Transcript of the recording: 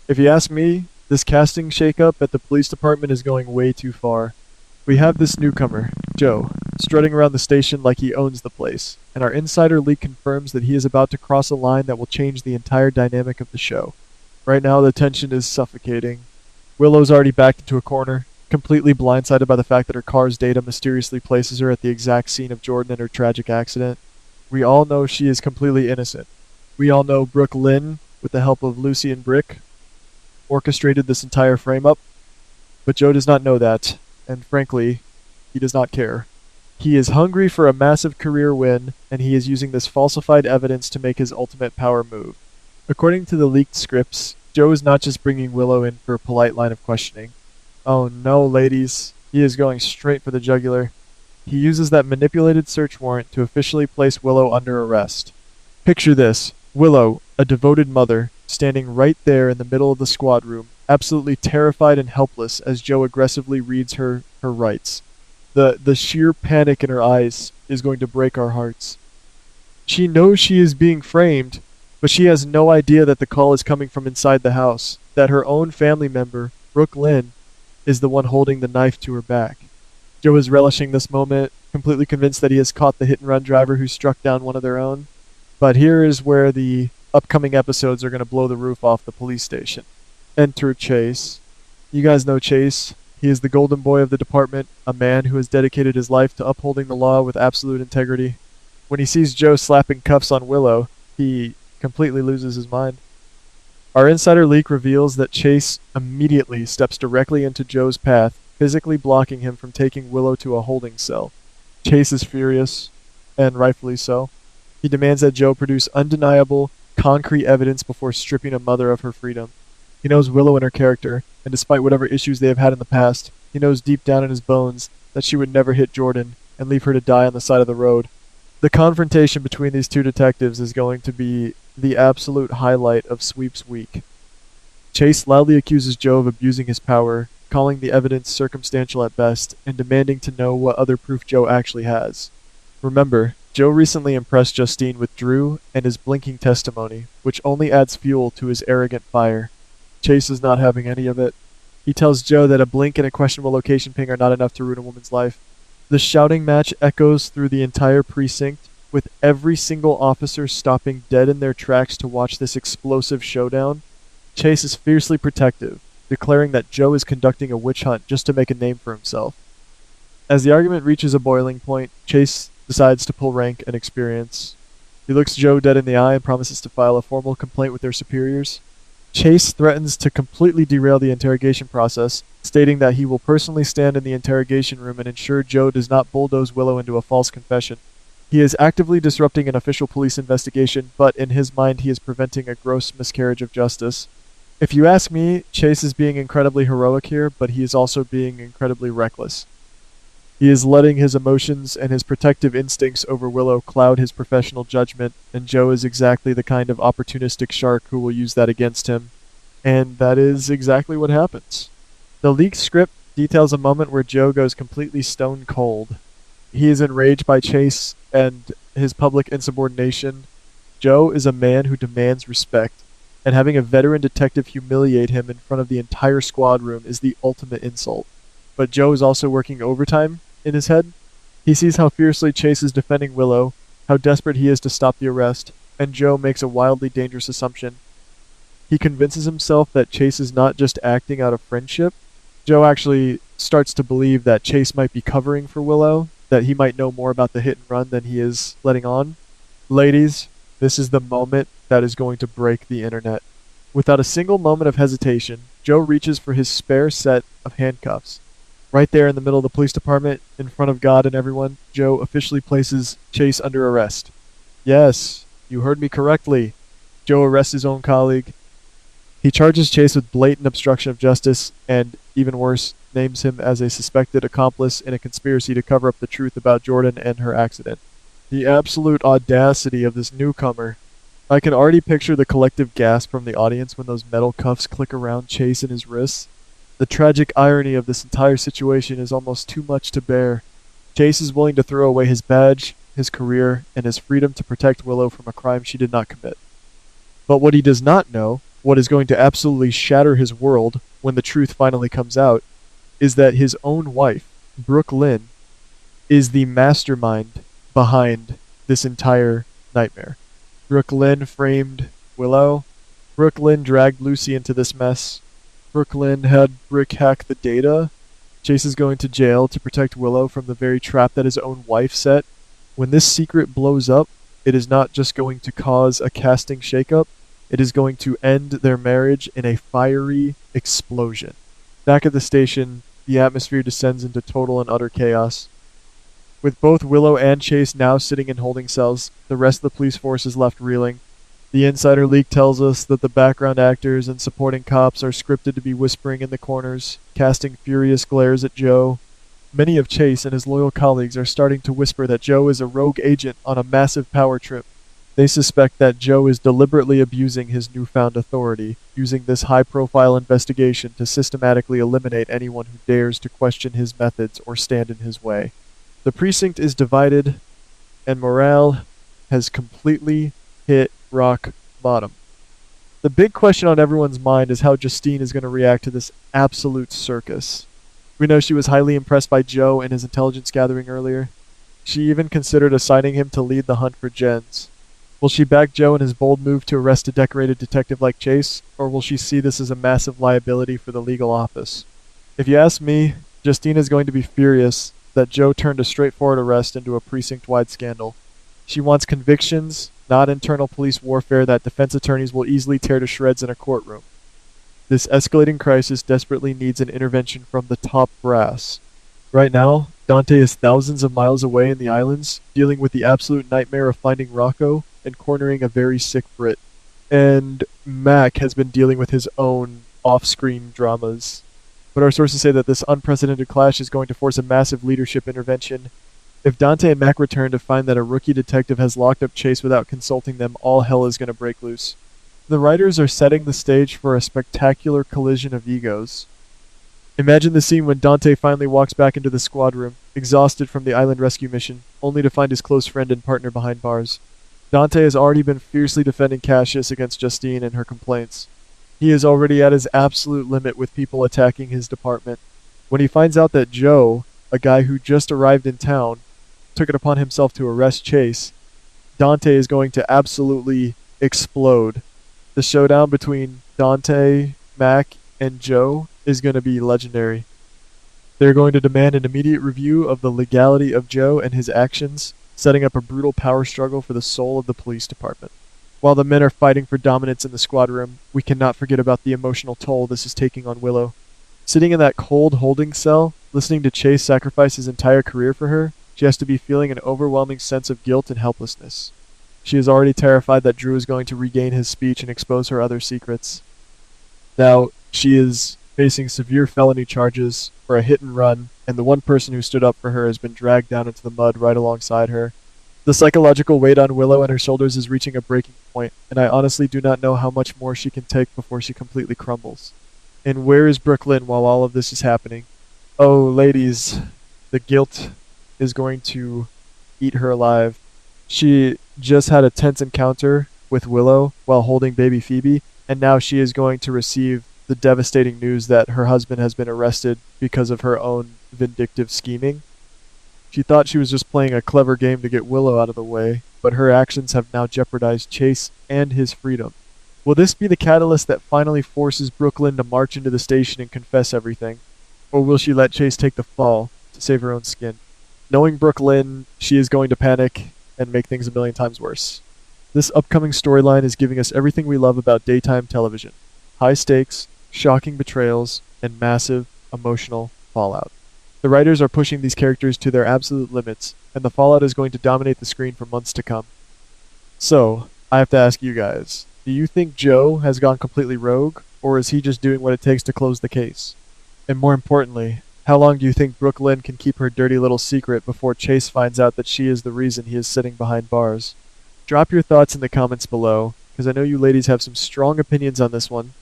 If you ask me, this casting shakeup at the police department is going way too far. We have this newcomer, Joe, strutting around the station like he owns the place, and our insider leak confirms that he is about to cross a line that will change the entire dynamic of the show. Right now, the tension is suffocating. Willow's already backed into a corner, completely blindsided by the fact that her car's data mysteriously places her at the exact scene of Jordan and her tragic accident. We all know she is completely innocent. We all know Brooke Lynn, with the help of Lucy and Brick, orchestrated this entire frame-up, but Joe does not know that, and frankly, he does not care. He is hungry for a massive career win, and he is using this falsified evidence to make his ultimate power move. According to the leaked scripts, Joe is not just bringing Willow in for a polite line of questioning. Oh no, ladies, he is going straight for the jugular. He uses that manipulated search warrant to officially place Willow under arrest. Picture this: Willow, a devoted mother, standing right there in the middle of the squad room, absolutely terrified and helpless as Joe aggressively reads her rights. The sheer panic in her eyes is going to break our hearts. She knows she is being framed, but she has no idea that the call is coming from inside the house, that her own family member, Brooke Lynn, is the one holding the knife to her back. Joe is relishing this moment, completely convinced that he has caught the hit-and-run driver who struck down one of their own. But here is where the upcoming episodes are going to blow the roof off the police station. Enter Chase. You guys know Chase. He is the golden boy of the department, a man who has dedicated his life to upholding the law with absolute integrity. When he sees Joe slapping cuffs on Willow, he completely loses his mind. Our insider leak reveals that Chase immediately steps directly into Joe's path, physically blocking him from taking Willow to a holding cell. Chase is furious, and rightfully so. He demands that Joe produce undeniable, concrete evidence before stripping a mother of her freedom. He knows Willow and her character, and despite whatever issues they have had in the past, he knows deep down in his bones that she would never hit Jordan and leave her to die on the side of the road. The confrontation between these two detectives is going to be the absolute highlight of Sweeps Week. Chase loudly accuses Joe of abusing his power, calling the evidence circumstantial at best, and demanding to know what other proof Joe actually has. Remember, Joe recently impressed Justine with Drew and his blinking testimony, which only adds fuel to his arrogant fire. Chase is not having any of it. He tells Joe that a blink and a questionable location ping are not enough to ruin a woman's life. The shouting match echoes through the entire precinct, with every single officer stopping dead in their tracks to watch this explosive showdown. Chase is fiercely protective, declaring that Joe is conducting a witch hunt just to make a name for himself. As the argument reaches a boiling point, Chase decides to pull rank and experience. He looks Joe dead in the eye and promises to file a formal complaint with their superiors. Chase threatens to completely derail the interrogation process, stating that he will personally stand in the interrogation room and ensure Joe does not bulldoze Willow into a false confession. He is actively disrupting an official police investigation, but in his mind he is preventing a gross miscarriage of justice. If you ask me, Chase is being incredibly heroic here, but he is also being incredibly reckless. He is letting his emotions and his protective instincts over Willow cloud his professional judgment, and Joe is exactly the kind of opportunistic shark who will use that against him. And that is exactly what happens. The leaked script details a moment where Joe goes completely stone cold. He is enraged by Chase and his public insubordination. Joe is a man who demands respect, and having a veteran detective humiliate him in front of the entire squad room is the ultimate insult. But Joe is also working overtime in his head. He sees how fiercely Chase is defending Willow, how desperate he is to stop the arrest, and Joe makes a wildly dangerous assumption. He convinces himself that Chase is not just acting out of friendship. Joe actually starts to believe that Chase might be covering for Willow, that he might know more about the hit and run than he is letting on. Ladies, this is the moment that is going to break the internet. Without a single moment of hesitation, Joe reaches for his spare set of handcuffs. Right there in the middle of the police department, in front of God and everyone, Joe officially places Chase under arrest. Yes, you heard me correctly. Joe arrests his own colleague. He charges Chase with blatant obstruction of justice, and, even worse, names him as a suspected accomplice in a conspiracy to cover up the truth about Jordan and her accident. The absolute audacity of this newcomer. I can already picture the collective gasp from the audience when those metal cuffs click around Chase and his wrists. The tragic irony of this entire situation is almost too much to bear. Chase is willing to throw away his badge, his career, and his freedom to protect Willow from a crime she did not commit. But what he does not know what is going to absolutely shatter his world when the truth finally comes out is that his own wife, Brooke Lynn, is the mastermind behind this entire nightmare. Brooke Lynn framed Willow. Brooke Lynn dragged Lucy into this mess. Brooke Lynn had Brick hack the data. Chase is going to jail to protect Willow from the very trap that his own wife set. When this secret blows up, it is not just going to cause a casting shakeup, it is going to end their marriage in a fiery explosion. Back at the station, the atmosphere descends into total and utter chaos. With both Willow and Chase now sitting in holding cells, the rest of the police force is left reeling. The insider leak tells us that the background actors and supporting cops are scripted to be whispering in the corners, casting furious glares at Joe. Many of Chase and his loyal colleagues are starting to whisper that Joe is a rogue agent on a massive power trip. They suspect that Joe is deliberately abusing his newfound authority, using this high-profile investigation to systematically eliminate anyone who dares to question his methods or stand in his way. The precinct is divided, and morale has completely hit rock bottom. The big question on everyone's mind is how Justine is going to react to this absolute circus. We know she was highly impressed by Joe and his intelligence gathering earlier. She even considered assigning him to lead the hunt for Jens. Will she back Joe in his bold move to arrest a decorated detective like Chase, or will she see this as a massive liability for the legal office? If you ask me, Justine is going to be furious that Joe turned a straightforward arrest into a precinct-wide scandal. She wants convictions, not internal police warfare that defense attorneys will easily tear to shreds in a courtroom. This escalating crisis desperately needs an intervention from the top brass. Right now, Dante is thousands of miles away in the islands, dealing with the absolute nightmare of finding Rocco and cornering a very sick Brit. And Mac has been dealing with his own off-screen dramas. But our sources say that this unprecedented clash is going to force a massive leadership intervention. If Dante and Mac return to find that a rookie detective has locked up Chase without consulting them, all hell is going to break loose. The writers are setting the stage for a spectacular collision of egos. Imagine the scene when Dante finally walks back into the squad room, exhausted from the island rescue mission, only to find his close friend and partner behind bars. Dante has already been fiercely defending Cassius against Justine and her complaints. He is already at his absolute limit with people attacking his department. When he finds out that Joe, a guy who just arrived in town, took it upon himself to arrest Chase, Dante is going to absolutely explode. The showdown between Dante, Mac, and Joe is going to be legendary. They're going to demand an immediate review of the legality of Joe and his actions, setting up a brutal power struggle for the soul of the police department. While the men are fighting for dominance in the squad room, we cannot forget about the emotional toll this is taking on Willow. Sitting in that cold holding cell, listening to Chase sacrifice his entire career for her, she has to be feeling an overwhelming sense of guilt and helplessness. She is already terrified that Drew is going to regain his speech and expose her other secrets. Now, she is facing severe felony charges for a hit and run, and the one person who stood up for her has been dragged down into the mud right alongside her. The psychological weight on Willow and her shoulders is reaching a breaking point, and I honestly do not know how much more she can take before she completely crumbles. And where is Brooke Lynn while all of this is happening? Oh, ladies, the guilt is going to eat her alive. She just had a tense encounter with Willow while holding baby Phoebe, and now she is going to receive the devastating news that her husband has been arrested because of her own vindictive scheming. She thought she was just playing a clever game to get Willow out of the way, but her actions have now jeopardized Chase and his freedom. Will this be the catalyst that finally forces Brooke Lynn to march into the station and confess everything? Or will she let Chase take the fall to save her own skin? Knowing Brooke Lynn, she is going to panic and make things a million times worse. This upcoming storyline is giving us everything we love about daytime television. High stakes, shocking betrayals, and massive emotional fallout. The writers are pushing these characters to their absolute limits, and the fallout is going to dominate the screen for months to come. So, I have to ask you guys, do you think Joe has gone completely rogue, or is he just doing what it takes to close the case? And more importantly, how long do you think Brooke Lynn can keep her dirty little secret before Chase finds out that she is the reason he is sitting behind bars? Drop your thoughts in the comments below, because I know you ladies have some strong opinions on this one,